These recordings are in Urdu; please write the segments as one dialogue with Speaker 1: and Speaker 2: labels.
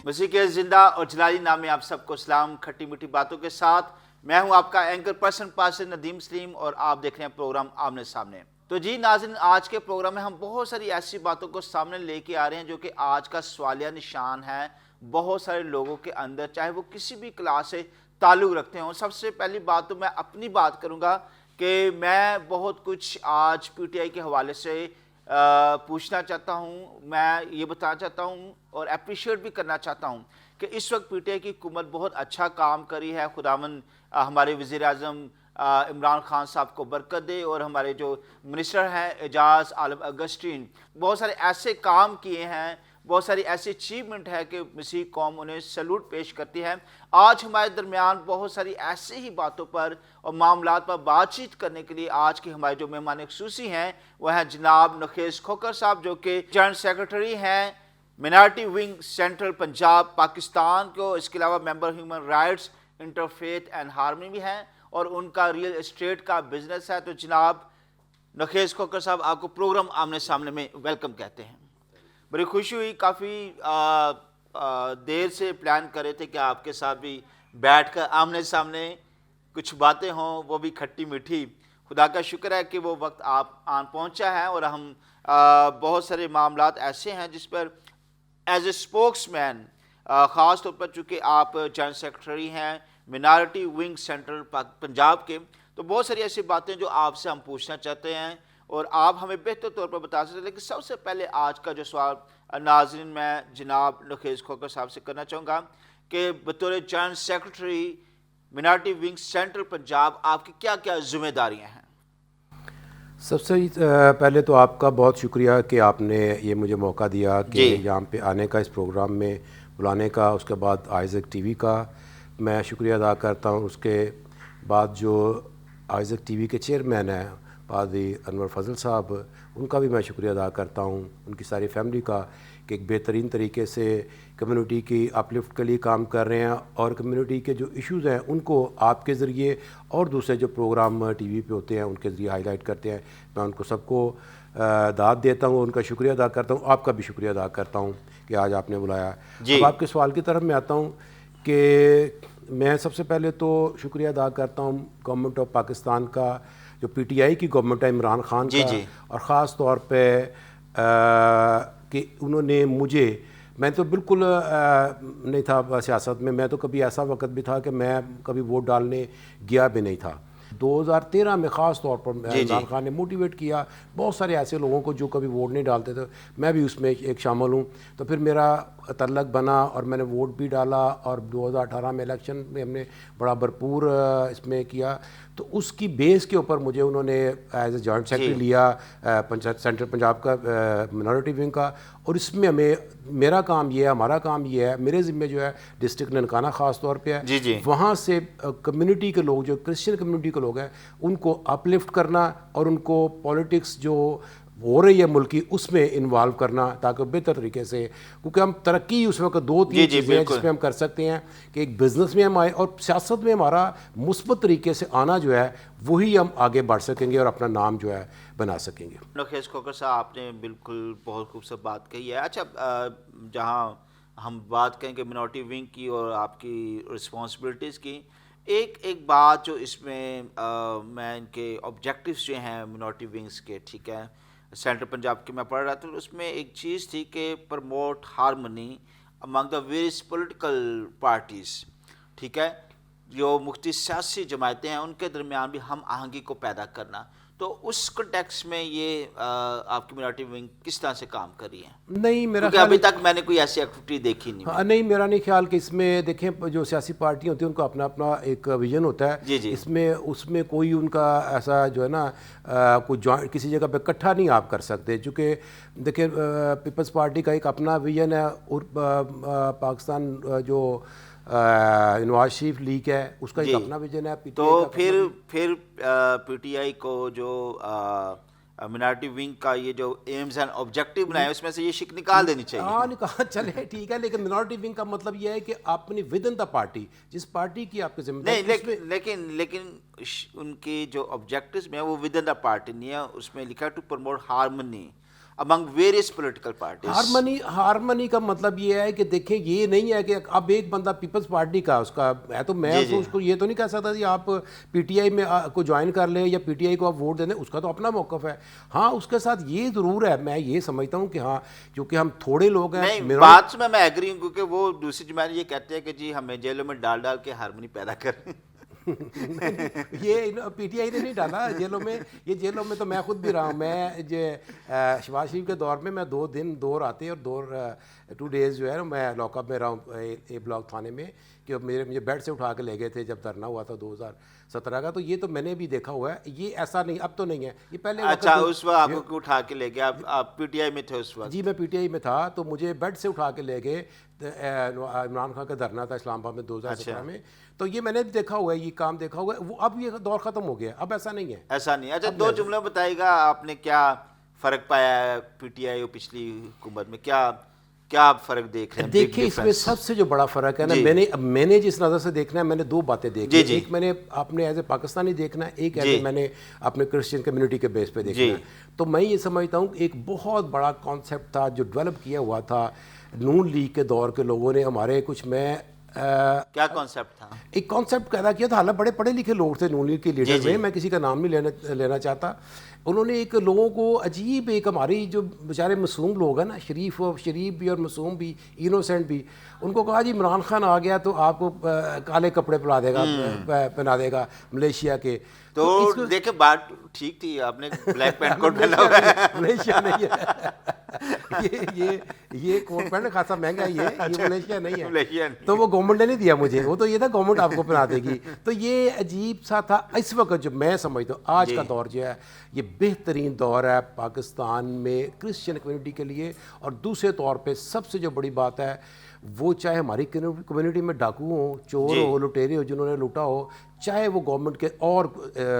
Speaker 1: مسیح کے زندہ اور جلالی نام میں آپ سب کو سلام. کھٹی میٹھی باتوں کے ساتھ میں ہوں آپ کا اینکر پرسن پاسٹر ندیم سلیم اور آپ دیکھ رہے ہیں پروگرام آمنے سامنے. تو جی ناظرین، آج کے پروگرام میں ہم بہت ساری ایسی باتوں کو سامنے لے کے آ رہے ہیں جو کہ آج کا سوالیہ نشان ہے بہت سارے لوگوں کے اندر، چاہے وہ کسی بھی کلاس سے تعلق رکھتے ہوں. سب سے پہلی بات تو میں اپنی بات کروں گا کہ میں بہت کچھ آج پی ٹی آئی کے حوالے سے پوچھنا چاہتا ہوں. میں یہ بتانا چاہتا ہوں اور اپریشیٹ بھی کرنا چاہتا ہوں کہ اس وقت پی ٹی آئی کی حکومت بہت اچھا کام کری ہے. خداوند ہمارے وزیر اعظم عمران خان صاحب کو برکت دے، اور ہمارے جو منسٹر ہیں اعجاز عالم اگسٹین، بہت سارے ایسے کام کیے ہیں، بہت ساری ایسی اچیومنٹ ہے کہ مسیح قوم انہیں سیلوٹ پیش کرتی ہے. آج ہمارے درمیان بہت ساری ایسے ہی باتوں پر اور معاملات پر بات چیت کرنے کے لیے آج کے ہمارے جو مہمان خصوصی ہیں وہ ہیں جناب نخیز کھوکھر صاحب، جو کہ جنرل سیکرٹری ہیں minority wing central Punjab Pakistan کو. اس کے علاوہ member human rights interfaith and harmony بھی ہیں اور ان کا ریئل اسٹیٹ کا بزنس ہے. تو جناب نخیز کھوکھر صاحب، آپ کو پروگرام آمنے سامنے میں ویلکم کہتے ہیں. بڑی خوشی ہوئی، کافی دیر سے پلان کرے تھے کہ آپ کے ساتھ بھی بیٹھ کر آمنے سامنے کچھ باتیں ہوں، وہ بھی کھٹی میٹھی. خدا کا شکر ہے کہ وہ وقت آپ آن پہنچا ہے، اور ہم بہت سارے معاملات ایسے ہیں جس پر ایز اے اسپوکس مین، خاص طور پر چونکہ آپ جنرل سیکرٹری ہیں مینارٹی ونگ سینٹرل پنجاب کے، تو بہت ساری ایسی باتیں جو آپ سے ہم پوچھنا چاہتے ہیں اور آپ ہمیں بہتر طور پر بتا سکتے ہیں. لیکن سب سے پہلے آج کا جو سوال ناظرین میں جناب نخیز کھوکھر صاحب سے کرنا چاہوں گا کہ بطور general secretary minority wing central Punjab آپ کی کیا کیا ذمہ داریاں ہیں؟
Speaker 2: سب سے پہلے تو آپ کا بہت شکریہ کہ آپ نے یہ مجھے موقع دیا کہ یہاں پہ آنے کا، اس پروگرام میں بلانے کا. اس کے بعد آئزک ٹی وی کا میں شکریہ ادا کرتا ہوں. اس کے بعد جو آئزک ٹی وی کے چیئرمین ہیں پادری انور فضل صاحب، ان کا بھی میں شکریہ ادا کرتا ہوں، ان کی ساری فیملی کا، کہ ایک بہترین طریقے سے کمیونٹی کی اپ لفٹ کے لیے کام کر رہے ہیں اور کمیونٹی کے جو ایشوز ہیں ان کو آپ کے ذریعے اور دوسرے جو پروگرام ٹی وی پہ ہوتے ہیں ان کے ذریعے ہائی لائٹ کرتے ہیں. میں ان کو سب کو داد دیتا ہوں، ان کا شکریہ ادا کرتا ہوں. آپ کا بھی شکریہ ادا کرتا ہوں کہ آج آپ نے بلایا. اب آپ کے سوال کی طرف میں آتا ہوں کہ میں سب سے پہلے تو شکریہ ادا کرتا ہوں گورنمنٹ آف پاکستان کا، جو پی ٹی آئی کی گورنمنٹ ہے عمران خان کا، اور خاص طور پہ کہ انہوں نے مجھے، میں تو بالکل نہیں تھا سیاست میں تو کبھی ایسا وقت بھی تھا کہ میں کبھی ووٹ ڈالنے گیا بھی نہیں تھا. 2013 میں خاص طور پر عمران خان نے موٹیویٹ کیا بہت سارے ایسے لوگوں کو جو کبھی ووٹ نہیں ڈالتے تھے، میں بھی اس میں ایک شامل ہوں. تو پھر میرا تعلق بنا اور میں نے ووٹ بھی ڈالا، اور 2018 میں الیکشن میں ہم نے بڑا بھرپور اس میں کیا. تو اس کی بیس کے اوپر مجھے انہوں نے ایز اے جوائنٹ سیکرٹری لیا سینٹرل پنجاب کا مینارٹی ونگ کا. اور اس میں میرا کام یہ ہے، ہمارا کام یہ ہے، میرے ذمہ جو ہے ڈسٹرکٹ ننکانہ خاص طور پہ ہے، وہاں سے کمیونٹی کے لوگ جو کرسچن کمیونٹی کے لوگ ہیں ان کو اپ لفٹ کرنا اور ان کو پولیٹکس جو ہو رہی ہے ملکی اس میں انوالو کرنا، تاکہ بہتر طریقے سے، کیونکہ ہم ترقی اس وقت 2-3 چیزیں ہیں جس میں ہم کر سکتے ہیں کہ ایک بزنس میں ہم آئے اور سیاست میں ہمارا مثبت طریقے سے آنا جو ہے وہی ہم آگے بڑھ سکیں گے اور اپنا نام جو ہے بنا سکیں گے.
Speaker 1: نخیز کھوکھر صاحب، آپ نے بالکل بہت خوبصورت بات کہی ہے. اچھا، جہاں ہم بات کریں گے مینارٹی ونگ کی اور آپ کی رسپانسبلٹیز کی، ایک بات جو اس میں ان کے آبجیکٹیوز جو ہیں مینارٹی ونگز کے، ٹھیک ہے، سینٹرل پنجاب کی میں پڑھ رہا تھا، اس میں ایک چیز تھی کہ promote harmony Umang the various political parties, ٹھیک ہے، جو مختلف سیاسی جماعتیں ہیں ان کے درمیان بھی ہم آہنگی کو پیدا کرنا. تو اس کنٹیکس میں یہ آپ کی مینارٹی ونگ کس طرح سے کام کری ہے؟
Speaker 2: نہیں، میرا
Speaker 1: کیونکہ ابھی تک میں نے کوئی ایسی ایکٹیویٹی دیکھی نہیں.
Speaker 2: نہیں، میرا نہیں خیال کہ اس میں دیکھیں جو سیاسی پارٹیاں ہوتی ہیں ان کا اپنا اپنا ایک ویژن ہوتا ہے. اس میں کوئی ان کا ایسا جو ہے نا کوئی جوائنٹ کسی جگہ پہ اکٹھا نہیں آپ کر سکتے. چونکہ دیکھیں پیپلز پارٹی کا ایک اپنا ویژن ہے، اور پاکستان جو نواز شریف لیگ ہے اس کا ایک اپنا ویژن ہے.
Speaker 1: تو پھر پی ٹی آئی کو جو مینارٹی ونگ کا یہ جو ایمز اینڈ آبجیکٹیو بنائے اس میں سے یہ شک نکال دینی چاہیے.
Speaker 2: ہاں نکال، چلے ٹھیک ہے، لیکن مینارٹی ونگ کا مطلب یہ ہے کہ اپنی ود ان دا پارٹی جس پارٹی کی آپ کے ذمہ
Speaker 1: نہیں، لیکن ان کی جو آبجیکٹیوز میں وہ ود ان دا پارٹی نہیں ہے، اس میں لکھا to promote harmony among various political parties.
Speaker 2: Harmony کا مطلب یہ ہے کہ دیکھیں یہ نہیں ہے کہ اب ایک بندہ پیپلز پارٹی کا اس کا ہے تو میں اس کو یہ تو نہیں کہہ سکتا کہ آپ پی ٹی آئی میں کو جوائن کر لیں یا پی ٹی آئی کو آپ ووٹ دے دیں, اس کا تو اپنا موقف ہے. ہاں اس کے ساتھ یہ ضرور ہے, میں یہ سمجھتا ہوں کہ ہاں کیونکہ ہم تھوڑے لوگ ہیں.
Speaker 1: بات سے میں ایگری ہوں کیونکہ وہ دوسری جماعت یہ کہتے ہیں کہ جی ہمیں جیلوں میں ڈال کے ہارمنی پیدا کریں.
Speaker 2: یہ پی ٹی آئی نے نہیں ڈالا جیلوں میں, یہ جیلوں میں تو میں خود بھی رہا ہوں. میں شہباز شریف کے دور میں 2 راتیں اور 2 days جو ہے میں لاک اپ میں رہا ہوں اے بلاک تھانے میں, کہ مجھے بیڈ سے اٹھا کے لے گئے تھے جب دھرنا ہوا تھا 2017 کا. تو یہ تو میں نے بھی دیکھا ہوا ہے, یہ ایسا نہیں اب تو نہیں ہے, یہ پہلے.
Speaker 1: اچھا اس وقت آپ کو اٹھا کے لے گئے, آپ پی ٹی آئی میں تھے اس وقت؟
Speaker 2: جی میں پی ٹی آئی میں تھا, تو مجھے بیڈ سے اٹھا کے لے گئے. عمران خان کا دھرنا تھا اسلام آباد میں 2017 میں, تو یہ میں نے بھی دیکھا ہوا ہے, یہ کام دیکھا ہوا ہے. وہ اب یہ دور ختم ہو گیا, اب ایسا نہیں ہے.
Speaker 1: ایسا نہیں. اچھا 2 جملے بتائیے گا آپ نے کیا فرق پایا ہے پی ٹی آئی اور پچھلی حکومت میں, کیا آپ فرق دیکھ رہے ہیں؟
Speaker 2: دیکھیں اس میں سب سے جو بڑا فرق ہے نا, میں نے جس نظر سے دیکھنا ہے, میں نے 2 باتیں دیکھی. ایک میں نے اپنے ایز اے پاکستانی دیکھنا ہے, ایک ایز اے میں نے اپنے کرسچن کمیونٹی کے بیس پہ دیکھنا ہے. تو میں یہ سمجھتا ہوں کہ ایک بہت بڑا کانسیپٹ تھا جو ڈیولپ کیا ہوا تھا نون لیگ کے دور کے لوگوں نے ہمارے کچھ
Speaker 1: کیا کانسیپٹ تھا؟
Speaker 2: ایک کانسیپٹ پیدا کیا تھا. حالانکہ بڑے پڑھے لکھے لوگ تھے نون لیگ کے لیڈر میں کسی کا نام نہیں لینا چاہتا. انہوں نے ایک لوگوں کو عجیب, ایک ہماری جو بیچارے معصوم لوگ ہیں نا, شریف بھی اور معصوم بھی, انوسینٹ بھی, ان کو کہا جی عمران خان آ گیا تو آپ کو کالے کپڑے پہنا دے گا ملیشیا کے.
Speaker 1: تو دیکھیں بات ٹھیک تھی, آپ نے بلیک پینٹ کوٹ پہنا ہوا ہے.
Speaker 2: ملیشیا نہیں ہے یہ کوٹ پینٹ خاصا مہنگا ہے, یہ ملیشیا نہیں ہے. تو وہ گورنمنٹ نے نہیں دیا مجھے, وہ تو یہ تھا گورنمنٹ آپ کو پہنا دے گی. تو یہ عجیب سا تھا. اس وقت جو میں سمجھتا ہوں آج کا دور جو ہے یہ بہترین دور ہے پاکستان میں کرسچن کمیونٹی کے لیے. اور دوسرے طور پہ سب سے جو بڑی بات ہے وہ چاہے ہماری کمیونٹی میں ڈاکو ہوں, چور ہو, لٹیرے ہو جنہوں نے لوٹا ہو, چاہے وہ گورنمنٹ کے اور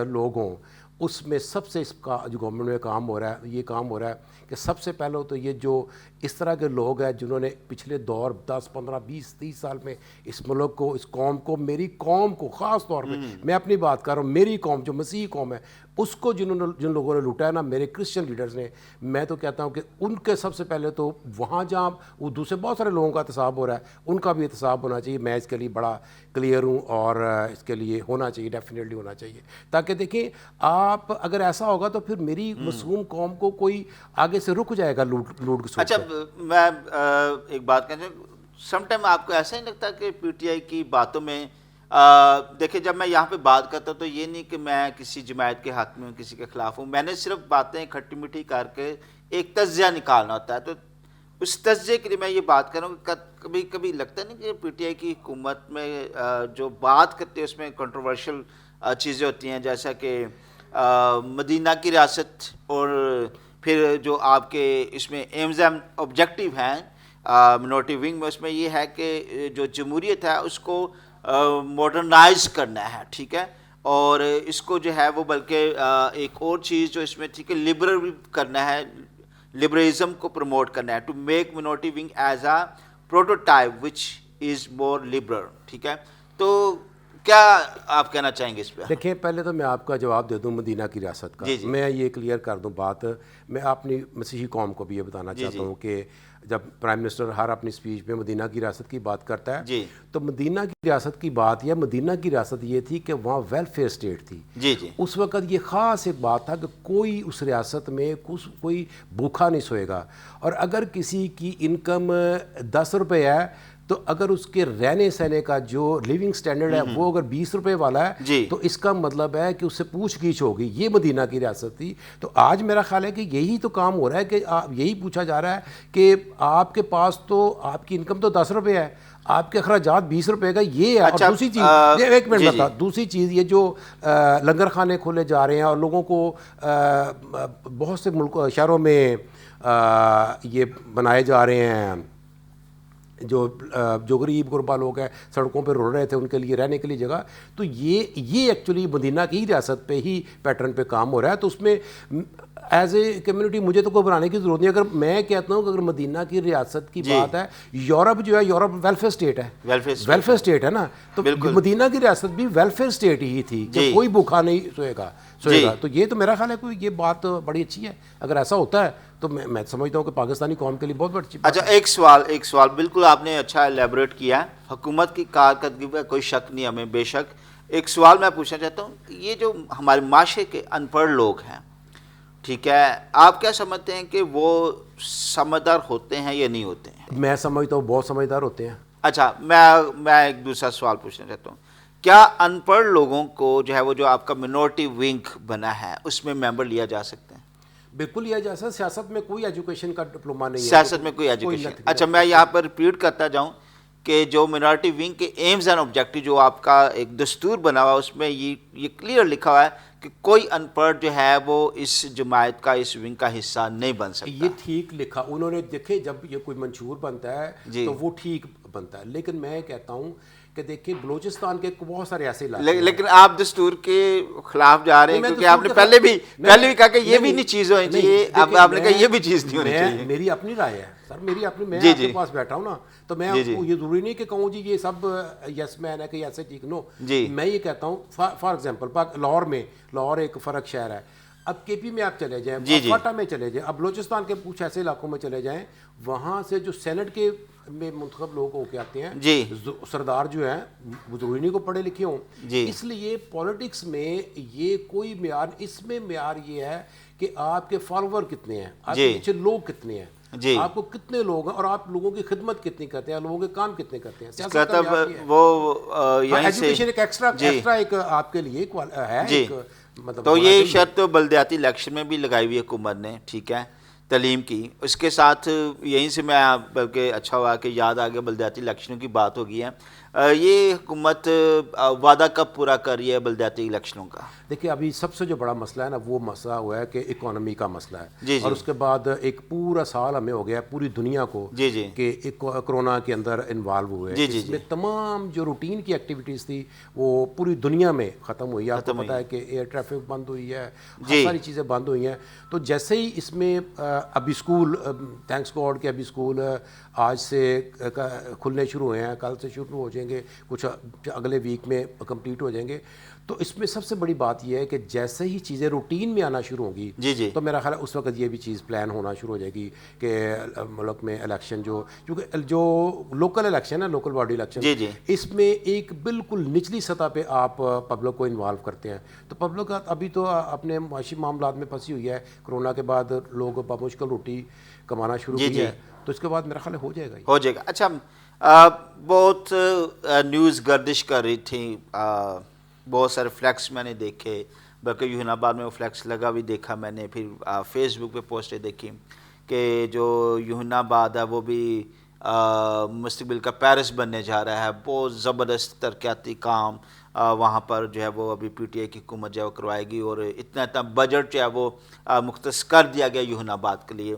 Speaker 2: لوگ ہوں, اس میں سب سے اس کا جو گورنمنٹ میں کام ہو رہا ہے یہ کام ہو رہا ہے کہ سب سے پہلے تو یہ جو اس طرح کے لوگ ہیں جنہوں نے پچھلے دور 10 15 20 30 سال میں اس ملک کو, اس قوم کو, میری قوم کو خاص طور پہ میں اپنی بات کر رہا ہوں, میری قوم جو مسیحی قوم ہے اس کو جن لوگوں نے لوٹا ہے نا, میرے کرسچن لیڈرز نے, میں تو کہتا ہوں کہ ان کے سب سے پہلے تو وہاں جہاں وہ دوسرے بہت سارے لوگوں کا احتساب ہو رہا ہے ان کا بھی احتساب ہونا چاہیے. میں اس کے لیے بڑا کلیئر ہوں اور اس کے لیے ہونا چاہیے, ڈیفینیٹلی ہونا چاہیے. تاکہ دیکھیں آپ اگر ایسا ہوگا تو پھر میری معصوم قوم کو کوئی آگے سے رک جائے گا لوٹ کی سوچ.
Speaker 1: اچھا میں ایک بات کہنا چاہوں, سم ٹائم آپ کو ایسا نہیں لگتا کہ پی ٹی آئی کی باتوں میں دیکھیں جب میں یہاں پہ بات کرتا ہوں تو یہ نہیں کہ میں کسی جماعت کے حق میں ہوں, کسی کے خلاف ہوں, میں نے صرف باتیں کھٹی میٹھی کر کے ایک تجزیہ نکالنا ہوتا ہے. تو اس تجزیے کے لیے میں یہ بات کروں کہ کبھی کبھی لگتا نہیں کہ پی ٹی آئی کی حکومت میں جو بات کرتے ہیں اس میں کنٹروورشل چیزیں ہوتی ہیں, جیسا کہ مدینہ کی ریاست اور پھر جو آپ کے اس میں ایمز اینڈ آبجیکٹیو ہیں منورٹی ونگ میں, اس میں یہ ہے کہ جو جمہوریت ہے اس کو ماڈرنائز کرنا ہے, ٹھیک ہے, اور اس کو جو ہے وہ بلکہ ایک اور چیز جو اس میں تھی کہ لبرل بھی کرنا ہے, لبرلزم کو پروموٹ کرنا ہے, to make minority wing as a prototype which is more liberal, ٹھیک ہے. تو کیا آپ کہنا چاہیں گے اس پہ؟
Speaker 2: دیکھیں پہلے تو میں آپ کا جواب دے دوں مدینہ کی ریاست کا. میں یہ کلیئر کر دوں بات, میں اپنی مسیحی قوم کو بھی یہ بتانا چاہتا ہوں کہ جب پرائم منسٹر ہر اپنی سپیچ میں مدینہ کی ریاست کی بات کرتا ہے تو مدینہ کی ریاست کی بات یا مدینہ کی ریاست یہ تھی کہ وہاں ویلفیئر اسٹیٹ تھی. اس وقت یہ خاص ایک بات تھا کہ کوئی اس ریاست میں کوئی بھوکا نہیں سوئے گا, اور اگر کسی کی انکم 10 روپے ہے تو اگر اس کے رہنے سہنے کا جو لیونگ سٹینڈرڈ ہے وہ اگر 20 روپے والا ہے تو اس کا مطلب ہے کہ اس سے پوچھ گچھ ہوگی. یہ مدینہ کی ریاست تھی. تو آج میرا خیال ہے کہ یہی تو کام ہو رہا ہے کہ یہی پوچھا جا رہا ہے کہ آپ کے پاس تو آپ کی انکم تو 10 روپے ہے, آپ کے اخراجات 20 روپے کا, یہ ہے. اور دوسری چیز ایک منٹ بتا, دوسری چیز یہ جو لنگر خانے کھولے جا رہے ہیں اور لوگوں کو بہت سے شہروں میں یہ بنائے جا رہے ہیں, جو غریب غربا لوگ ہیں سڑکوں پہ رو رہے تھے ان کے لیے رہنے کے لیے جگہ, تو یہ ایکچولی مدینہ کی ریاست پہ ہی پیٹرن پہ کام ہو رہا ہے. تو اس میں ایز اے کمیونٹی مجھے تو کوئی بنانے کی ضرورت نہیں. اگر میں کہتا ہوں کہ اگر مدینہ کی ریاست کی بات ہے, یورپ جو ہے یورپ ویلفیئر اسٹیٹ ہے, ویلفیئر اسٹیٹ ہے نا, تو مدینہ کی ریاست بھی ویلفیئر اسٹیٹ ہی تھی کہ کوئی بھوکا نہیں سوئے گا. تو یہ تو میرا خیال ہے کوئی یہ بات بڑی اچھی ہے. اگر ایسا ہوتا ہے تو میں سمجھتا ہوں کہ پاکستانی قوم کے لیے بہت بڑی.
Speaker 1: اچھا ایک سوال بالکل آپ نے اچھا ایلیبریٹ کیا ہے. حکومت کی کارکردگی پر کوئی شک نہیں ہمیں, بے شک. ایک سوال میں پوچھنا چاہتا ہوں, یہ جو ہمارے معاشرے کے ان پڑھ لوگ ہیں, ٹھیک ہے, آپ کیا سمجھتے ہیں کہ وہ سمجھدار ہوتے ہیں یا نہیں ہوتے ہیں؟
Speaker 2: میں سمجھتا ہوں بہت سمجھدار ہوتے ہیں.
Speaker 1: اچھا میں ایک دوسرا سوال پوچھنا چاہتا ہوں, کیا ان پڑھ لوگوں کو جو ہے وہ جو آپ کا منورٹی ونگ بنا ہے اس میں ممبر لیا جا سکتے ہیں؟
Speaker 2: بالکل لیا جا سکتا ہے. سیاست میں کوئی ایجوکیشن کا ڈپلوما نہیں ہے.
Speaker 1: سیاست میں کوئی ایجوکیشن. اچھا میں یہاں پر ریپیٹ کرتا جاؤں کہ جو منورٹی ونگ کے ایمز اینڈ آبجیکٹیو جو آپ کا ایک دستور بنا ہوا, اس میں یہ کلیئر لکھا ہوا ہے کہ کوئی ان پڑھ جو ہے وہ اس جماعت کا, اس ونگ کا حصہ نہیں بن سکتا.
Speaker 2: یہ ٹھیک لکھا انہوں نے. دیکھیں جب یہ کوئی منشور بنتا ہے تو وہ ٹھیک بنتا ہے, لیکن میں کہتا ہوں کہ دیکھیں بلوچستان کے بہت سارے ایسے علاقے ہیں.
Speaker 1: لیکن آپ دستور کے خلاف جا رہے ہیں, کیونکہ آپ نے پہلے بھی کہا کہ یہ بھی نہیں چیز ہونی چاہیے, اب آپ نے کہا یہ بھی چیز نہیں ہونی چاہیے.
Speaker 2: میری اپنی رائے ہے سر, میری اپنی. میں آپ کے پاس بیٹھا ہوں نا, تو میں آپ کو یہ ضروری نہیں کہ کہوں جی یہ سب یس مین ہے کہ ایسے ٹھیک. نو, میں یہ کہتا ہوں فار ایگزامپل لاہور ایک فرق شہر ہے. اب کے پی میں آپ چلے جائیں, فاٹا میں چلے جائیں, اب بلوچستان کے کچھ ایسے علاقوں میں چلے جائیں, وہاں سے جو سینٹ کے میں منتخب لوگ ہو کے آتے ہیں, سردار جو ہیں وہ ضروری نہیں کو پڑھے لکھے ہوں. اس لیے پولیٹکس میں یہ کوئی معیار, اس میں معیار یہ ہے کہ آپ کے فالوور کتنے ہیں, آپ کے پیچھے لوگ کتنے ہیں, آپ کو کتنے لوگ ہیں, اور آپ لوگوں کی خدمت کتنی کرتے ہیں, لوگوں کے کام کتنے کرتے ہیں.
Speaker 1: وہ
Speaker 2: ایجوکیشن ایک ایکسٹرا ایک آپ کے لیے ہے.
Speaker 1: تو یہ شرط تو بلدیاتی الیکشن میں بھی لگائی ہوئی حکومت نے, ٹھیک ہے, تعلیم کی. اس کے ساتھ یہیں سے میں بلکہ اچھا ہوا کہ یاد آ گیا بلدیاتی الیکشنوں کی بات ہو گئی ہے. یہ حکومت وعدہ کب پورا کر رہی ہے بلدیاتی الیکشنوں کا؟
Speaker 2: دیکھیے ابھی سب سے جو بڑا مسئلہ ہے نا, وہ مسئلہ ہوا ہے کہ اکانومی کا مسئلہ ہے. اور اس کے بعد ایک پورا سال ہمیں ہو گیا پوری دنیا کو کہ کرونا کے اندر انوالو ہوئے. اس میں تمام جو روٹین کی ایکٹیویٹیز تھی وہ پوری دنیا میں ختم ہوئی. آپ کو پتہ ہے کہ ایئر ٹریفک بند ہوئی ہے, بہت ساری چیزیں بند ہوئی ہیں. تو جیسے ہی اس میں ابھی اسکول, تھینکس گاڈ کہ ابھی اسکول آج سے کھلنے شروع ہوئے ہیں, کل سے شروع ہو جائیں گے, کچھ اگلے ویک میں کمپلیٹ ہو جائیں گے. تو اس میں سب سے بڑی بات یہ ہے کہ جیسے ہی چیزیں روٹین میں آنا شروع ہوں گی تو میرا خیال ہے اس وقت یہ بھی چیز پلان ہونا شروع ہو جائے گی کہ ملک میں الیکشن کیونکہ جو لوکل الیکشن ہے, لوکل باڈی الیکشن, اس میں ایک بالکل نچلی سطح پہ آپ پبلک کو انوالو کرتے ہیں. تو پبلک ابھی تو اپنے معاشی معاملات میں پھنسی ہوئی ہے. کرونا کے بعد لوگ بمشکل روٹی کمانا شروع کی ہے, تو اس کے بعد میرا خیال ہے ہو جائے گا.
Speaker 1: اچھا بہت نیوز گردش کر رہی تھی, بہت سارے فلیکس میں نے دیکھے, بلکہ یوہن آباد میں وہ فلیکس لگا بھی دیکھا میں نے, پھر فیس بک پہ پوسٹیں دیکھی کہ جو یوہن آباد ہے وہ بھی مستقبل کا پیرس بننے جا رہا ہے. بہت زبردست ترقیاتی کام وہاں پر جو ہے وہ ابھی پی ٹی آئی کی حکومت جو ہے وہ کروائے گی, اور اتنا بجٹ جو ہے وہ مختص کر دیا گیا یوہن آباد کے لیے.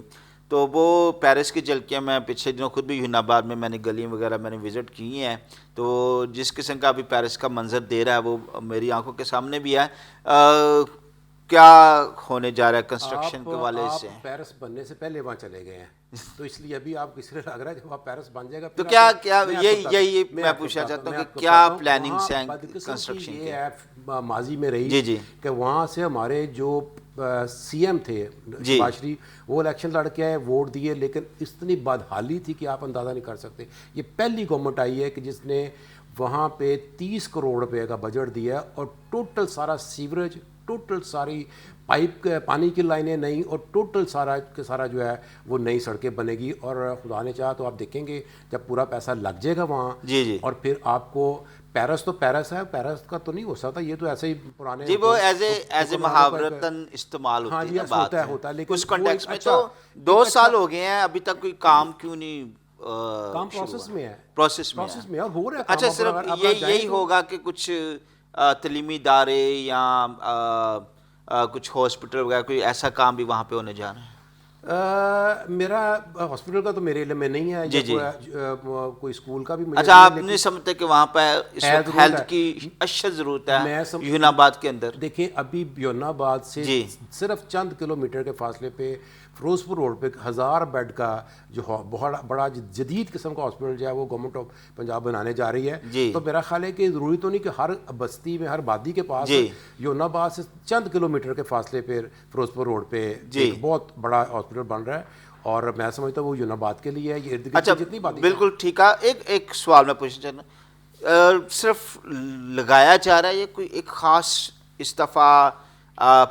Speaker 1: تو وہ پیرس کی جھلکیاں میں پچھلے دنوں خود بھی یوہن آباد میں نے گلیاں وغیرہ میں نے وزٹ کی ہیں. تو جس قسم کا ابھی پیرس کا منظر دے رہا ہے وہ میری آنکھوں کے سامنے بھی ہے. کیا ہونے جا رہا ہے کنسٹرکشن کے والے سے؟
Speaker 2: پیرس بننے سے پہلے وہاں چلے گئے ہیں, تو اس لیے ابھی آپ کس طرح لگ رہا ہے جب آپ پیرس بن جائے گا
Speaker 1: تو کیا یہی میں پوچھنا چاہتا ہوں کہ کیا پلاننگز ہیں کنسٹرکشن کی؟
Speaker 2: یہ ماضی میں رہی کہ وہاں سے ہمارے جو سی ایم تھے شہباز شریف, وہ الیکشن لڑ کے آئے, ووٹ دیے, لیکن اتنی بدحالی تھی کہ آپ اندازہ نہیں کر سکتے. یہ پہلی گورنمنٹ آئی ہے کہ جس نے وہاں پہ 30 کروڑ روپے کا بجٹ دیا, اور ٹوٹل سارا سیوریج, ٹوٹل ساری پائپ پانی کی لائنیں نہیں, اور ٹوٹل سارا جو ہے وہ نئی سڑکیں بنے گی. اور خدا نے چاہا تو آپ دیکھیں گے جب پورا پیسہ لگ جائے گا وہاں, اور پھر آپ کو پیرس تو پیرس ہے, پیرس کا تو نہیں ہو سکتا, یہ تو ایسے ہی پرانے
Speaker 1: وہ ایز اے محاورتاً استعمال ہوتی ہے بات
Speaker 2: ہوتا ہے. لیکن
Speaker 1: اس کانٹیکس میں تو 2 سال ہو گئے ہیں, ابھی تک کوئی کام کیوں نہیں
Speaker 2: کام پروسیس میں ہے,
Speaker 1: پروسیس
Speaker 2: میں اور ہو رہا ہے.
Speaker 1: اچھا صرف یہی ہوگا کہ کچھ تعلیمی ادارے یا کچھ ہاسپٹل وغیرہ کوئی ایسا کام بھی وہاں پہ ہونے جا رہا ہے؟
Speaker 2: میرا ہاسپٹل کا تو میرے علم میں نہیں ہے. کوئی اسکول کا بھی مجھے.
Speaker 1: اچھا آپ نہیں سمجھتے کہ وہاں پہ اس وقت ہیلتھ کی اشد ضرورت ہے یونان آباد کے اندر؟
Speaker 2: دیکھیں ابھی یونان آباد سے صرف چند کلومیٹر کے فاصلے پہ فیروز پور روڈ پہ 1000 بیڈ کا جو بہت بڑا جدید قسم کا ہاسپٹل جو ہے وہ گورنمنٹ آف پنجاب بنانے جا رہی ہے. تو میرا خیال ہے کہ ضروری تو نہیں کہ ہر بستی میں ہر بادی کے پاس یونان آباد سے چند کلومیٹر کے فاصلے پہ فیروز پور روڈ پہ ایک بہت بڑا ہاسپٹل بن رہا ہے, اور میں سمجھتا ہوں وہ یونان آباد کے لیے ہے. یہ ارد گرد جتنی باتیں
Speaker 1: بالکل ٹھیک ہے. ایک سوال میں پوچھنا چاہتا ہوں, صرف لگایا جا رہا ہے یہ کوئی ایک خاص اس دفعہ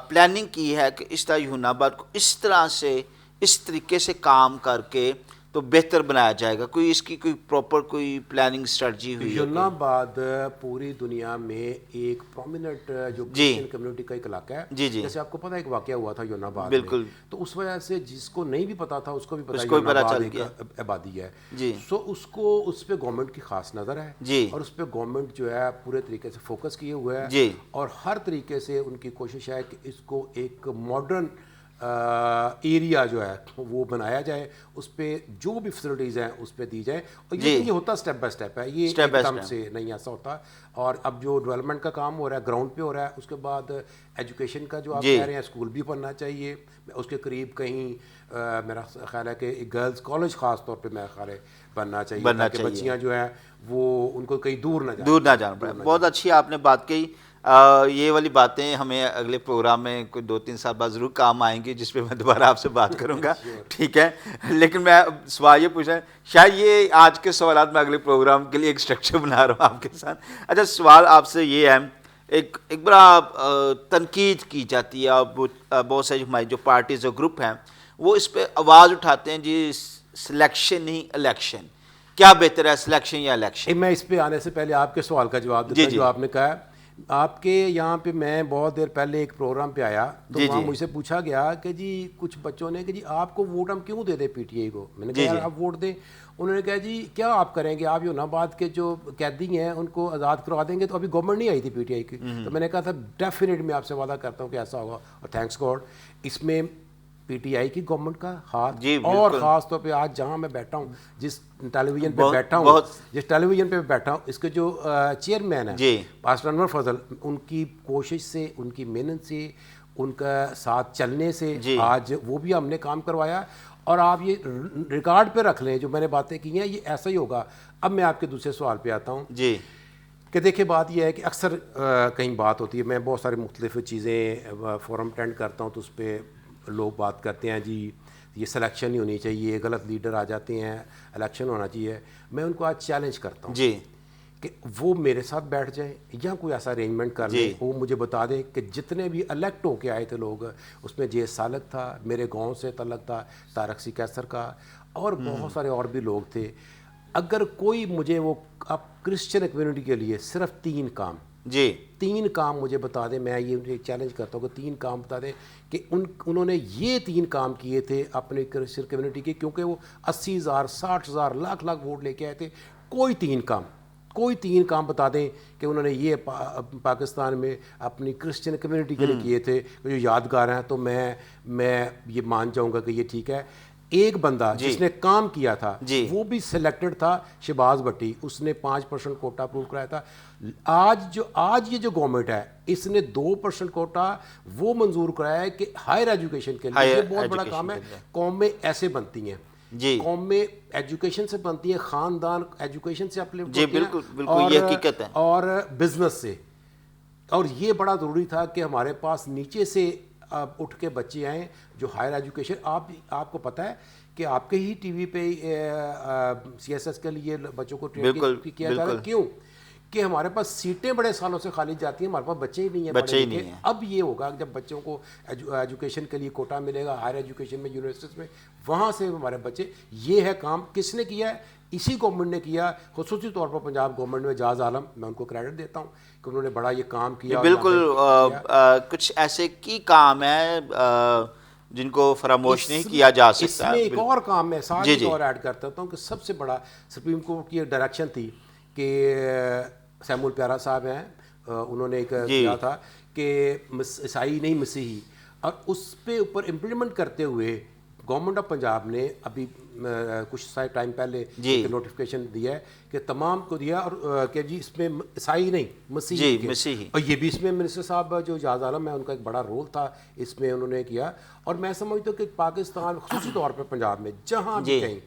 Speaker 1: پلاننگ کی ہے کہ اس طرح یونان آباد کو اس طرح سے اس طریقے سے کام کر کے تو بہتر بنایا جائے گا؟ کوئی اس کی کوئی پراپر کوئی پلاننگ اسٹریٹجی ہوئی ہے؟
Speaker 2: یونان آباد پوری دنیا میں ایک پرومیننٹ جو کرسچین کمیونٹی کا ایک علاقہ ہے. جیسے آپ کو پتا ایک واقعہ ہوا تھا یونان آباد میں, تو اس وجہ سے جس کو نہیں بھی پتا تھا اس کو بھی پتا یونان آباد ایک آبادی ہے. سو اس پہ گورنمنٹ کی خاص نظر ہے, اور اس پہ گورنمنٹ جو ہے پورے طریقے سے فوکس کیے ہوئے ہے, اور ہر طریقے سے ان کی کوشش ہے کہ اس کو ایک ماڈرن ایریا جو ہے وہ بنایا جائے, اس پہ جو بھی فیسلٹیز ہیں اس پہ دی جائے. اور یہ ہوتا اسٹیپ بائی اسٹیپ ہے, یہ ایک دم سے نہیں ایسا ہوتا. اور اب جو ڈیولپمنٹ کا کام ہو رہا ہے گراؤنڈ پہ ہو رہا ہے, اس کے بعد ایجوکیشن کا جو آپ کہہ رہے ہیں اسکول بھی بننا چاہیے. اس کے قریب کہیں میرا خیال ہے کہ گرلز کالج خاص طور پہ میرا خیال ہے بننا چاہیے, تاکہ بچیاں جو ہیں وہ ان کو کہیں دور نہ جانا پڑے.
Speaker 1: بہت اچھی آپ نے بات کہی. یہ والی باتیں ہمیں اگلے پروگرام میں کوئی 2-3 سال بعد ضرور کام آئیں گی, جس پہ میں دوبارہ آپ سے بات کروں گا. ٹھیک ہے, لیکن میں سوال یہ پوچھ رہا ہوں, شاید یہ آج کے سوالات میں اگلے پروگرام کے لیے ایک اسٹرکچر بنا رہا ہوں آپ کے ساتھ. اچھا سوال آپ سے یہ ہے, ایک بڑا تنقید کی جاتی ہے, بہت ساری ہماری جو پارٹیز اور گروپ ہیں وہ اس پہ آواز اٹھاتے ہیں جی سلیکشن نہیں الیکشن, کیا بہتر ہے سلیکشن یا الیکشن؟
Speaker 2: میں اس پہ آنے سے پہلے آپ کے سوال کا جواب دیتا ہوں. جو آپ نے کہا آپ کے یہاں پہ, میں بہت دیر پہلے ایک پروگرام پہ آیا تو وہاں مجھ سے پوچھا گیا کہ جی کچھ بچوں نے کہ جی آپ کو ووٹ ہم کیوں دے دیں پی ٹی آئی کو. میں نے کہا یار آپ ووٹ دیں. انہوں نے کہا جی کیا آپ کریں گے, آپ یونان آباد کے جو قیدی ہیں ان کو آزاد کروا دیں گے. تو ابھی گورنمنٹ نہیں آئی تھی پی ٹی آئی کی, تو میں نے کہا تھا ڈیفینیٹ میں آپ سے وعدہ کرتا ہوں کہ ایسا ہوگا, اور تھینکس گاڈ اس میں پی ٹی آئی کی گورنمنٹ کا ہاتھ, اور خاص طور پہ آج جہاں میں بیٹھا ہوں, جس ٹیلی ویژن پہ بیٹھا ہوں, اس کے جو چیئرمین ہیں پاسٹر انور فضل, ان کی کوشش سے, ان کی محنت سے, ان کا ساتھ چلنے سے آج وہ بھی ہم نے کام کروایا. اور آپ یہ ریکارڈ پہ رکھ لیں جو میں نے باتیں کی ہیں, یہ ایسا ہی ہوگا. اب میں آپ کے دوسرے سوال پہ آتا ہوں کہ دیکھیں بات یہ ہے کہ اکثر کہیں بات ہوتی ہے, میں بہت ساری مختلف چیزیں فورم اٹینڈ کرتا ہوں, تو اس پہ لوگ بات کرتے ہیں جی یہ سلیکشن نہیں ہونی چاہیے, غلط لیڈر آ جاتے ہیں, الیکشن ہونا چاہیے. میں ان کو آج چیلنج کرتا ہوں کہ وہ میرے ساتھ بیٹھ جائیں یا کوئی ایسا ارینجمنٹ کر لیں, وہ مجھے بتا دیں کہ جتنے بھی الیکٹ ہو کے آئے تھے لوگ, اس میں جے سالک تھا, میرے گاؤں سے تعلق تھا, طارق سی کیسر کا, اور بہت سارے اور بھی لوگ تھے. اگر کوئی مجھے وہ اب کرسچن کمیونٹی کے لیے صرف 3 کام مجھے بتا دیں, میں یہ چیلنج کرتا ہوں کہ 3 کام بتا دیں کہ انہوں نے یہ 3 کام کیے تھے اپنے کرسچن کمیونٹی کے, کیونکہ وہ 80,000 60,000 لاکھ ووٹ لے کے آئے تھے. کوئی 3 کام بتا دیں کہ انہوں نے یہ پاکستان میں اپنی کرسچن کمیونٹی کے لیے کیے تھے جو یادگار ہیں, تو میں یہ مان جاؤں گا کہ یہ ٹھیک ہے. ایک بندہ جس نے کام کیا تھا وہ بھی سلیکٹڈ تھا, شہباز بھٹی, اس نے 5% کوٹا اپروو کرایا تھا. آج یہ جو گورنمنٹ ہے اس نے 2% کوٹا وہ منظور کرایا ہے کہ ہائر ایجوکیشن کے لیے. یہ بہت بڑا کام ہے. قومیں ایسے بنتی ہیں, قومیں ایجوکیشن سے بنتی ہیں, خاندان ایجوکیشن سے اپلفٹ ہوتے ہیں, اور بزنس سے. اور یہ بڑا ضروری تھا کہ ہمارے پاس نیچے سے اٹھ کے بچے آئیں جو ہائر ایجوکیشن. آپ کو پتہ ہے کہ آپ کے ہی ٹی وی پہ سی ایس ایس کے لیے بچوں کو ٹرین کیا جا رہا ہے. کیوں کہ ہمارے پاس سیٹیں بڑے سالوں سے خالی جاتی ہیں, ہمارے پاس بچے ہی نہیں ہیں. اب یہ ہوگا جب بچوں کو ایجوکیشن کے لیے کوٹا ملے گا ہائر ایجوکیشن میں, یونیورسٹیز میں, وہاں سے ہمارے بچے. یہ ہے کام کس نے کیا ہے؟ اسی گورنمنٹ نے کیا, خصوصی طور پر پنجاب گورنمنٹ میں اعجاز عالم, میں ان کو کریڈٹ دیتا ہوں کہ انہوں نے بڑا یہ کام کیا.
Speaker 1: بالکل کچھ ایسے کی کام ہے جن کو فراموش نہیں کیا جا سکتا.
Speaker 2: اس میں ایک اور کام میں ساتھ ایک اور ایڈ کرتا ہوں کہ سب سے بڑا سپریم کورٹ کی ایک ڈائریکشن تھی کہ سیمول پیارا صاحب ہیں, انہوں نے ایک کیا تھا کہ عیسائی نہیں مسیحی, اور اس پہ اوپر امپلیمنٹ کرتے ہوئے گورنمنٹ آف پنجاب نے ابھی کچھ ٹائم پہلے ایک نوٹیفیکیشن دیا ہے کہ تمام کو دیا اور کہ جی اس میں عیسائی نہیں مسیحی اور یہ بھی اس میں منسٹر صاحب جو اجاز عالم ہے ان کا ایک بڑا رول تھا اس میں انہوں نے کیا. اور میں سمجھتا ہوں کہ پاکستان خصوصی طور پر پنجاب میں جہاں بھی کہیں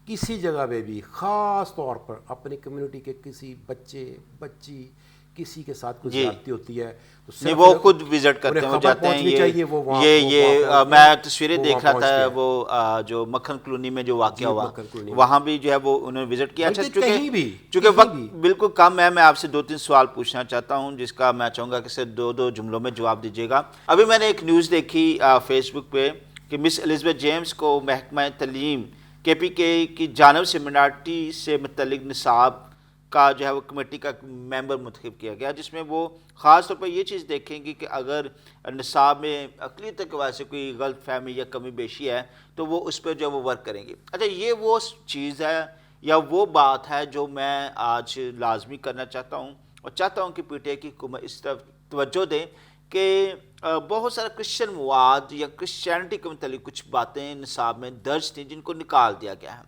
Speaker 2: کسی جگہ پہ بھی خاص طور پر اپنی کمیونٹی کے کسی بچے بچی کسی کے ساتھ کوئی زیادتی ہوتی ہے
Speaker 1: تو وہ خود وزٹ کرتے ہیں, وہ جاتے ہیں. یہ میں تصویریں دیکھ رہا تھا وہ جو مکھن کلونی میں جو واقعہ ہوا وہاں بھی جو ہے وہ انہوں نے وزٹ کیا. اچھا چونکہ وقت بالکل کم ہے, میں آپ سے 2-3 سوال پوچھنا چاہتا ہوں جس کا میں چاہوں گا کہ صرف 2 جملوں میں جواب دیجیے گا. ابھی میں نے ایک نیوز دیکھی فیس بک پہ کہ مس الزبتھ جیمز کو محکمہ تعلیم KPK کی جانب سے منارٹی سے متعلق نصاب کا جو ہے وہ کمیٹی کا ممبر منتخب کیا گیا, جس میں وہ خاص طور پر یہ چیز دیکھیں گی کہ اگر نصاب میں اقلیت کے وجہ سے کوئی غلط فہمی یا کمی بیشی ہے تو وہ اس پہ جو ہے وہ ورک کریں گی. اچھا یہ وہ چیز ہے یا وہ بات ہے جو میں آج لازمی کرنا چاہتا ہوں اور چاہتا ہوں کہ PTI کی حکومت اس طرف توجہ دیں کہ بہت سارا کرسچن مواد یا کرسچینٹی کے متعلق کچھ باتیں نصاب میں درج تھیں جن کو نکال دیا گیا ہے.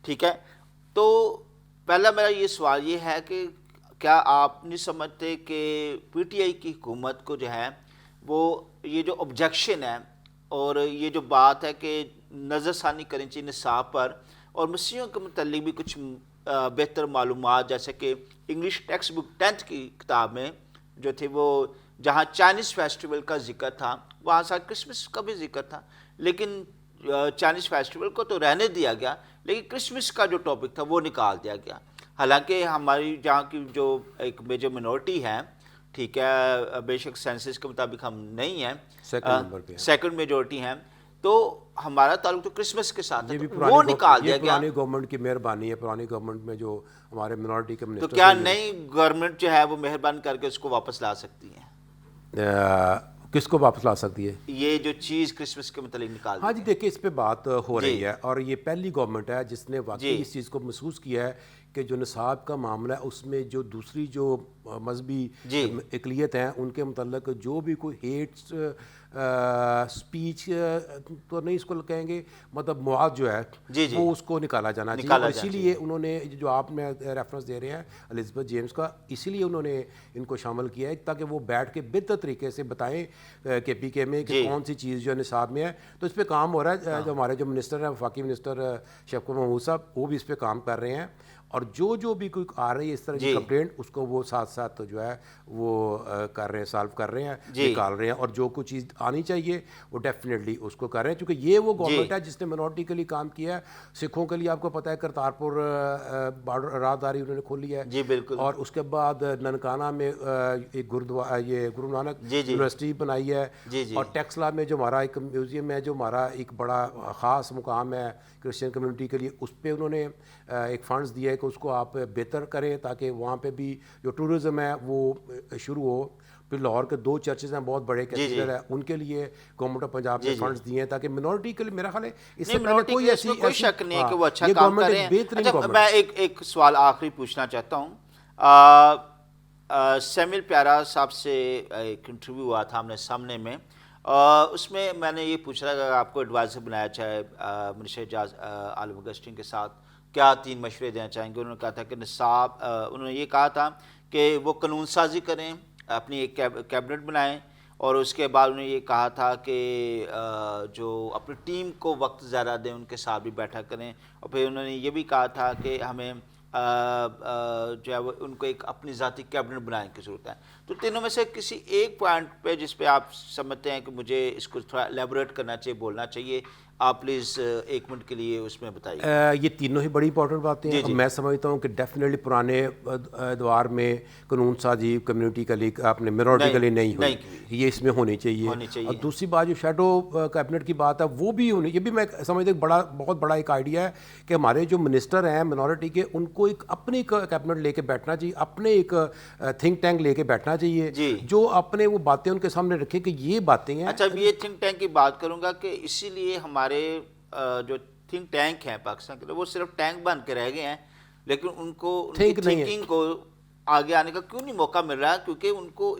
Speaker 1: ٹھیک ہے, تو پہلا میرا یہ سوال یہ ہے کہ کیا آپ نہیں سمجھتے کہ PTI کی حکومت کو جو ہے وہ یہ جو آبجیکشن ہے اور یہ جو بات ہے کہ نظر ثانی کرنی چاہیے نصاب پر اور مسیحیوں کے متعلق بھی کچھ بہتر معلومات, جیسے کہ انگلش ٹیکسٹ بک 10th کی کتاب میں جو تھی وہ جہاں چائنیز فیسٹیول کا ذکر تھا وہاں ساتھ کرسمس کا بھی ذکر تھا, لیکن چائنیز فیسٹیول کو تو رہنے دیا گیا لیکن کرسمس کا جو ٹاپک تھا وہ نکال دیا گیا. حالانکہ ہماری جہاں کی جو ایک میجر منورٹی ہے, ٹھیک ہے, بے شک سینسس کے مطابق ہم نہیں ہیں, سیکنڈ میجورٹی ہیں, تو ہمارا تعلق تو کرسمس کے ساتھ ہے, وہ نکال دیا گیا.
Speaker 2: پرانی گورنمنٹ کی مہربانی ہے, پرانی گورنمنٹ میں جو ہمارے منورٹی کے منسٹر,
Speaker 1: تو کیا نئی گورنمنٹ جو ہے وہ مہربانی کر کے اس کو واپس لا سکتی ہے؟
Speaker 2: کس کو واپس لا سکتی ہے
Speaker 1: یہ جو چیز کرسمس کے متعلق نکال؟
Speaker 2: ہاں جی دیکھیں اس پہ بات ہو رہی ہے اور یہ پہلی گورنمنٹ ہے جس نے واقعی اس چیز کو محسوس کیا ہے کہ جو نصاب کا معاملہ ہے اس میں جو دوسری جو مذہبی اقلیت ہیں ان کے متعلق جو بھی کوئی ہیٹ سپیچ تو نہیں اس کو کہیں گے, مطلب مواد جو ہے وہ اس کو نکالا جانا چاہیے. اور اسی لیے انہوں نے جو آپ میں ریفرنس دے رہے ہیں الزبتھ جیمز کا, اسی لیے انہوں نے ان کو شامل کیا ہے تاکہ وہ بیٹھ کے بہتر طریقے سے بتائیں KPK میں کہ کون سی چیز جو ہے نصاب میں ہے. تو اس پہ کام ہو رہا ہے, جو ہمارے جو منسٹر ہیں وفاقی منسٹر شفقت محمود صاحب وہ بھی اس پہ کام کر رہے ہیں اور جو بھی کوئی آ رہی ہے اس طرح کی کمپلینٹ اس کو وہ ساتھ ساتھ جو ہے وہ کر رہے ہیں, سالو کر رہے ہیں, نکال رہے ہیں. اور جو کوئی چیز آنی چاہیے وہ ڈیفینیٹلی اس کو کر رہے ہیں کیونکہ یہ وہ گورنمنٹ ہے جس نے منورٹی کے لیے کام کیا ہے. سکھوں کے لیے آپ کو پتہ ہے کرتارپور راہداری انہوں نے کھولی ہے, اور اس کے بعد ننکانہ میں ایک گرودوارا یہ گرو نانک یونیورسٹی بنائی ہے, اور ٹیکسلا میں جو ہمارا ایک میوزیم ہے جو ہمارا ایک بڑا خاص مقام ہے کرسچن کمیونٹی کے لیے, اس پہ انہوں نے ایک فنڈز دیا ہے کہ اس کو آپ بہتر کریں تاکہ وہاں پہ بھی جو ٹورزم ہے وہ شروع ہو. پھر لاہور کے 2 چرچز ہیں بہت بڑے کیتھیڈرل ہے, ان کے لیے گورنمنٹ آف پنجاب نے فنڈز دیے ہیں تاکہ منورٹی کے لیے, میرا خیال ہے اس سے پہلے کوئی
Speaker 1: شک نہیں ہے کہ وہ اچھا کام کر رہے ہیں. میں ایک سوال آخری پوچھنا چاہتا ہوں. سیمل پیارا صاحب سے ایک انٹرویو ہوا تھا ہم نے سامنے میں, اس میں نے یہ پوچھ رہا کہ آپ کو ایڈوائزر بنایا چاہے منسٹر اجاز عالم اگسٹین کے ساتھ کیا 3 مشورے دینا چاہیں گے؟ انہوں نے کہا تھا کہ نصاب, انہوں نے یہ کہا تھا کہ وہ قانون سازی کریں, اپنی ایک کیبنٹ بنائیں, اور اس کے بعد انہوں نے یہ کہا تھا کہ جو اپنی ٹیم کو وقت زیادہ دیں, ان کے ساتھ بھی بیٹھا کریں, اور پھر انہوں نے یہ بھی کہا تھا کہ ہمیں جو ہے وہ ان کو ایک اپنی ذاتی کیبنٹ بنانے کی ضرورت ہے. تو تینوں میں سے کسی ایک پوائنٹ پہ جس پہ آپ سمجھتے ہیں کہ مجھے اس کو تھوڑا ایلیبوریٹ کرنا چاہیے, بولنا چاہیے, آپ پلیز 1 منٹ کے لیے اس میں بتائیے.
Speaker 2: یہ تینوں ہی بڑی امپورٹنٹ باتیں ہیں. میں سمجھتا ہوں کہ ڈیفینیٹلی پرانے ادوار میں قانون سازی کمیونٹی کے لیے اپنے منورٹی کے لیے نہیں ہوئی, یہ اس میں ہونی چاہیے. اور دوسری بات جو شیڈو کیبنٹ کی بات ہے وہ بھی ہونی, یہ بھی میں سمجھتا ہوں بہت بڑا ایک آئیڈیا ہے کہ ہمارے جو منسٹر ہیں منورٹی کے ان کو ایک اپنی کیبنٹ لے کے بیٹھنا چاہیے, اپنے ایک تھنک ٹینک لے کے بیٹھنا چاہیے جو اپنے وہ باتیں ان کے سامنے رکھے کہ یہ باتیں ہیں.
Speaker 1: اچھا یہ تھنک ٹینک کی بات کروں گا کہ اسی لیے ہمارے جو تھنک ٹینک ہیں پاکستان کے وہ صرف ٹینک بن کے رہ گئے ہیں, لیکن ان کو تھنکنگ کو آگے آنے کا کیوں نہیں موقع مل رہا؟ کیونکہ ان کو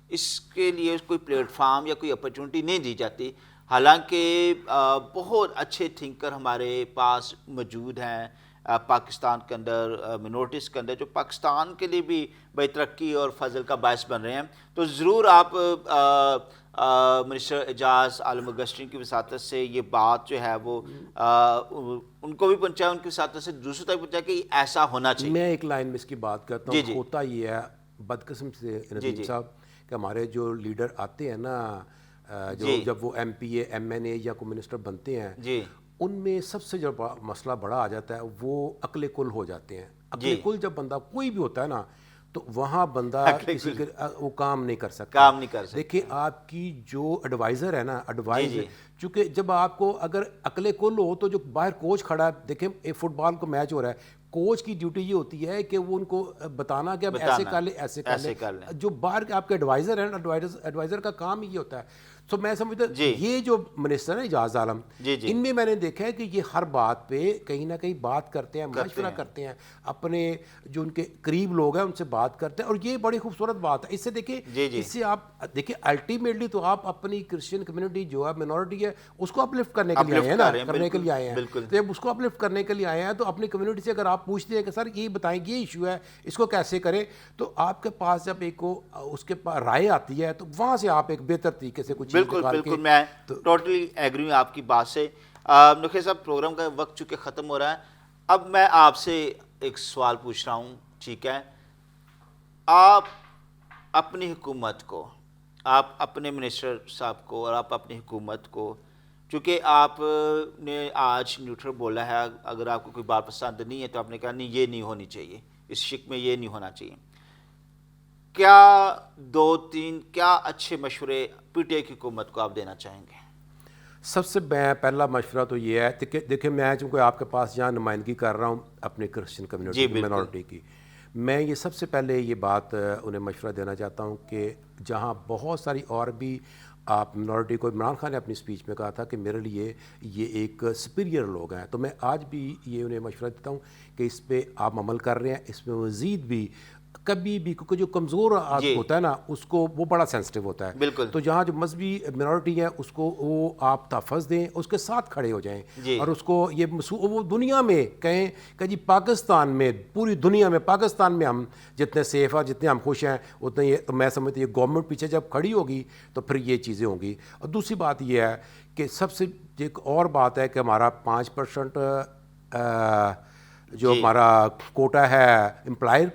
Speaker 1: اس کے لیے کوئی پلیٹ فارم یا کوئی اپرچونٹی نہیں دی جاتی. حالانکہ بہت اچھے تھنکر ہمارے پاس موجود ہیں پاکستان کے اندر، منورٹیز کے اندر، جو پاکستان کے لیے بھی بڑی ترقی اور فضل کا باعث بن رہے ہیں. تو ضرور آپ منسٹر اعجاز عالم اگسٹین کی وساطت سے یہ بات جو ہے وہ ان کو بھی پہنچائے، ان کی وساطت سے دوسروں تک پہنچائے کہ ایسا ہونا چاہیے.
Speaker 2: میں ایک لائن میں اس کی بات کرتا ہوں. ہوتا یہ ہے بدقسم سے ندیم صاحب کہ ہمارے جو لیڈر آتے ہیں نا، جب وہ ایم پی اے، ایم این اے یا کوئی منسٹر بنتے ہیں، ان میں سب سے جو مسئلہ بڑا آ جاتا ہے وہ عقل کل ہو جاتے ہیں. عقل کل جب بندہ کوئی بھی ہوتا ہے نا، تو وہاں بندہ کسی کے وہ کام نہیں کر سکتا. دیکھیں آپ کی جو ایڈوائزر ہے نا، ایڈوائزر چونکہ جب آپ کو اگر عقل کل ہو تو جو باہر کوچ کھڑا ہے، دیکھیں فٹ بال کو میچ ہو رہا ہے، کوچ کی ڈیوٹی یہ ہوتی ہے کہ وہ ان کو بتانا کہ اب ایسے کر لیں، ایسے کر لیں. جو باہر کے آپ کے ایڈوائزر ہیں، ایڈوائزر کا کام ہی یہ ہوتا ہے. تو میں سمجھتا یہ جو منسٹر ہیں اعجاز عالم، ان میں نے دیکھا ہے کہ یہ ہر بات پہ کہیں نہ کہیں بات کرتے ہیں، مشورہ کرتے ہیں، اپنے جو ان کے قریب لوگ ہیں ان سے بات کرتے ہیں، اور یہ بڑی خوبصورت بات ہے. اس سے دیکھیں، اس سے آپ دیکھیں الٹیمیٹلی تو آپ اپنی کرسچن کمیونٹی جو ہے، منورٹی ہے، اس کو اپلفٹ کرنے کے لیے آئے ہیں نا، کرنے کے لیے آئے ہیں. تو جب اس کو اپلفٹ کرنے کے لیے آئے ہیں تو اپنی کمیونٹی سے اگر آپ پوچھتے ہیں کہ سر یہ بتائیں یہ ایشو ہے، اس کو کیسے کریں، تو آپ کے پاس جب ایک اس کے پاس رائے آتی ہے تو وہاں سے آپ ایک بہتر طریقے سے کچھ
Speaker 1: بالکل میں ٹوٹلی ایگری ہوں آپ کی بات سے. نخیر صاحب، پروگرام کا وقت چونکہ ختم ہو رہا ہے، اب میں آپ سے ایک سوال پوچھ رہا ہوں. ٹھیک ہے، آپ اپنی حکومت کو، آپ اپنے منسٹر صاحب کو اور آپ اپنی حکومت کو، چونکہ آپ نے آج نیوٹرل بولا ہے، اگر آپ کو کوئی بات پسند نہیں ہے تو آپ نے کہا نہیں یہ نہیں ہونی چاہیے، اس شک میں یہ نہیں ہونا چاہیے، کیا دو تین کیا اچھے مشورے پی ٹی آئی کی حکومت کو آپ دینا چاہیں گے؟
Speaker 2: سب سے پہلا مشورہ تو یہ ہے، دیکھیں میں چونکہ آپ کے پاس جہاں نمائندگی کر رہا ہوں اپنی کرسچن کمیونٹی کی، منورٹی کی، میں یہ سب سے پہلے یہ بات انہیں مشورہ دینا چاہتا ہوں کہ جہاں بہت ساری اور بھی آپ منورٹی کو، عمران خان نے اپنی سپیچ میں کہا تھا کہ میرے لیے یہ ایک سپیریئر لوگ ہیں، تو میں آج بھی یہ انہیں مشورہ دیتا ہوں کہ اس پہ آپ عمل کر رہے ہیں، اس میں مزید بھی کبھی بھی، کیونکہ جو کمزور ہوتا ہے نا اس کو وہ بڑا سینسٹیو ہوتا ہے. تو جہاں جو مذہبی منورٹی ہے اس کو وہ آپ تحفظ دیں، اس کے ساتھ کھڑے ہو جائیں، اور اس کو یہ وہ دنیا میں کہیں کہ جی پاکستان میں، پوری دنیا میں، پاکستان میں ہم جتنے سیف ہیں، جتنے ہم خوش ہیں اتنے یہ، تو میں سمجھتی ہوں یہ گورنمنٹ پیچھے جب کھڑی ہوگی تو پھر یہ چیزیں ہوں گی. اور دوسری بات یہ ہے کہ سب سے ایک اور بات ہے کہ ہمارا 5% جو ہمارا کوٹا ہے امپلائز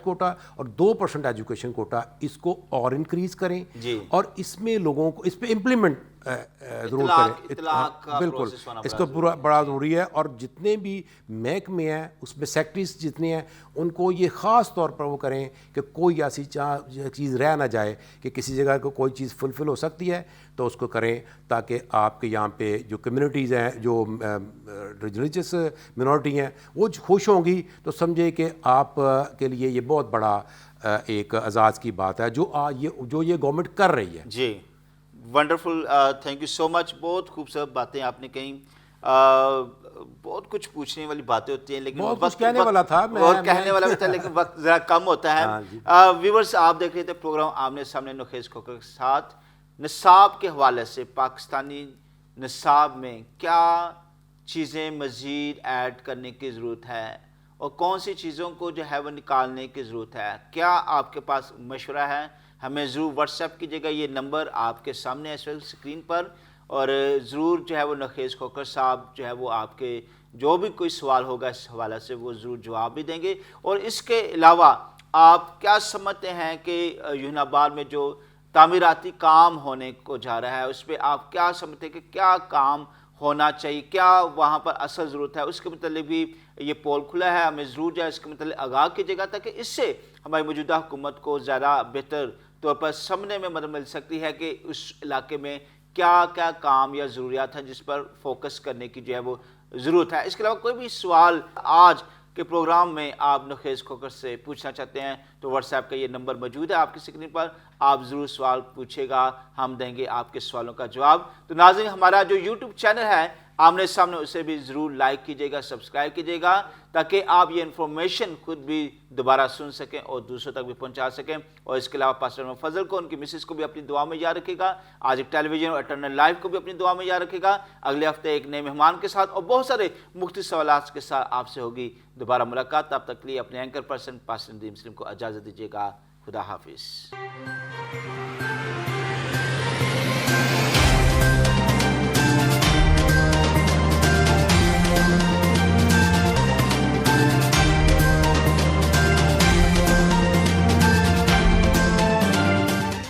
Speaker 2: کوٹا اور 2% ایجوکیشن کوٹا، اس کو اور انکریز کریں، اور اس میں لوگوں کو اس پہ امپلیمنٹ ضرور کریں. بالکل اس کا بڑا ضروری ہے. اور جتنے بھی محکمے ہیں اس میں سیکٹریز جتنے ہیں ان کو یہ خاص طور پر وہ کریں کہ کوئی ایسی چیز رہ نہ جائے کہ کسی جگہ کو کوئی چیز فلفل ہو سکتی ہے تو اس کو کریں، تاکہ آپ کے یہاں پہ جو کمیونٹیز ہیں، جو ریلیجس منورٹی ہیں، وہ خوش ہوں گی تو سمجھے کہ آپ کے لیے یہ بہت بڑا ایک اعزاز کی بات ہے جو یہ گورنمنٹ کر رہی ہے.
Speaker 1: جی ونڈرفل، تھینک یو سو مچ. بہت خوبصورت باتیں آپ نے کہیں. بہت کچھ پوچھنے والی باتیں ہوتی ہیں لیکن
Speaker 2: وقت کہنے والا تھا
Speaker 1: لیکن وقت ذرا کم ہوتا ہے. ویورز، آپ دیکھ رہے تھے پروگرام آمنے سامنے نخیز کھوکھر کے ساتھ. نصاب کے حوالے سے پاکستانی نصاب میں کیا چیزیں مزید ایڈ کرنے کی ضرورت ہے اور کون سی چیزوں کو جو ہے وہ نکالنے کی ضرورت ہے؟ کیا آپ کے پاس مشورہ ہے؟ ہمیں ضرور واٹس ایپ کیجیے گا، یہ نمبر آپ کے سامنے اس وقت اسکرین پر، اور ضرور جو ہے وہ نخیز کھوکھر صاحب جو ہے وہ آپ کے جو بھی کوئی سوال ہوگا اس حوالے سے وہ ضرور جواب بھی دیں گے. اور اس کے علاوہ آپ کیا سمجھتے ہیں کہ یونین آباد میں جو تعمیراتی کام ہونے کو جا رہا ہے اس پہ آپ کیا سمجھتے ہیں کہ کیا کام ہونا چاہیے، کیا وہاں پر اصل ضرورت ہے؟ اس کے متعلق بھی یہ پول کھلا ہے، ہمیں ضرور جو ہے اس کے متعلق آگاہ کیجیے گا تاکہ اس سے ہماری موجودہ حکومت کو زیادہ بہتر طور پر سمجھنے میں مدد مل سکتی ہے کہ اس علاقے میں کیا کیا کام یا ضروریات ہیں جس پر فوکس کرنے کی جو ہے وہ ضرورت ہے. اس کے علاوہ کوئی بھی سوال آج کے پروگرام میں آپ نخیز کھوکھر سے پوچھنا چاہتے ہیں تو واٹس ایپ کا یہ نمبر موجود ہے آپ کی اسکرین پر، آپ ضرور سوال پوچھے گا، ہم دیں گے آپ کے سوالوں کا جواب. تو ناظرین، ہمارا جو یوٹیوب چینل ہے آمنے سامنے اسے بھی ضرور لائک کیجیے گا، سبسکرائب کیجیے گا، تاکہ آپ یہ انفارمیشن خود بھی دوبارہ سن سکیں اور دوسروں تک بھی پہنچا سکیں۔ اور اس کے علاوہ پاسٹر محمد فضل کو، ان کی مسز کو بھی اپنی دعا میں یاد رکھے گا، آج ایک ٹیلی ویژن اور اٹرنل لائف کو بھی اپنی دعا میں یاد رکھے گا۔ اگلے ہفتے ایک نئے مہمان کے ساتھ اور بہت سارے مختلف سوالات کے ساتھ آپ سے ہوگی دوبارہ ملاقات۔ تب تک کے لیے اپنے اینکر پرسن پاسٹر ندیم سلیم کو اجازت دیجیے گا۔ خدا حافظ۔